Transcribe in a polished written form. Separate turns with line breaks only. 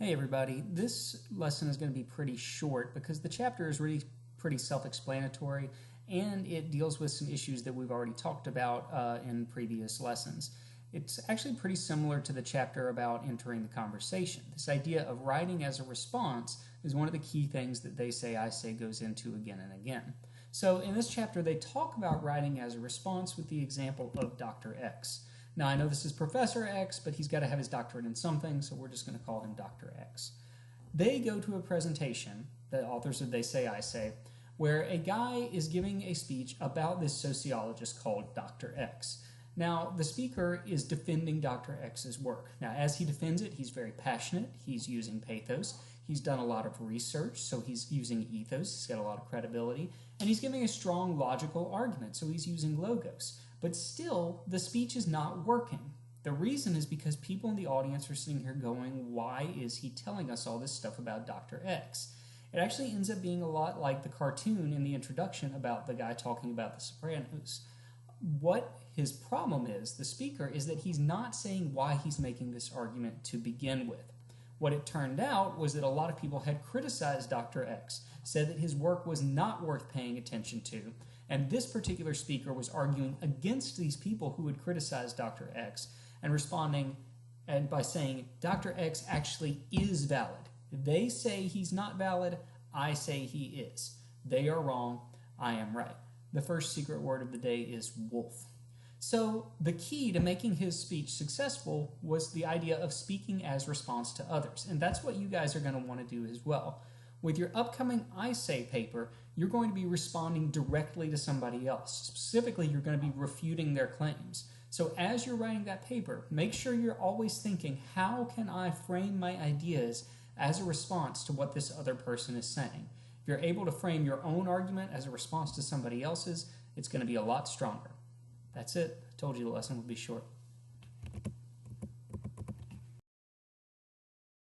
Hey everybody, this lesson is going to be pretty short because the chapter is really pretty self-explanatory and it deals with some issues that we've already talked about in previous lessons. It's actually pretty similar to the chapter about entering the conversation. This idea of writing as a response is one of the key things that They Say, I Say goes into again and again. So in this chapter they talk about writing as a response with the example of Dr. X. Now, I know this is Professor X, but he's got to have his doctorate in something, so we're just going to call him Dr. X. They go to a presentation, the authors of They Say, I Say, where a guy is giving a speech about this sociologist called Dr. X. Now, the speaker is defending Dr. X's work. Now, as he defends it, he's very passionate. He's using pathos. He's done a lot of research, so he's using ethos. He's got a lot of credibility. And he's giving a strong logical argument, so he's using logos. But still, the speech is not working. The reason is because people in the audience are sitting here going, why is he telling us all this stuff about Dr. X? It actually ends up being a lot like the cartoon in the introduction about the guy talking about The Sopranos. What his problem is, the speaker, is that he's not saying why he's making this argument to begin with. What it turned out was that a lot of people had criticized Dr. X, said that his work was not worth paying attention to, and this particular speaker was arguing against these people who had criticized Dr. X and responding by saying, Dr. X actually is valid. They say he's not valid, I say he is. They are wrong, I am right. The first secret word of the day is wolf. So the key to making his speech successful was the idea of speaking as response to others, and that's what you guys are going to want to do as well. With your upcoming I Say paper, you're going to be responding directly to somebody else. Specifically, you're going to be refuting their claims. So as you're writing that paper, make sure you're always thinking, how can I frame my ideas as a response to what this other person is saying? If you're able to frame your own argument as a response to somebody else's, it's going to be a lot stronger. That's it. I told you the lesson would be short.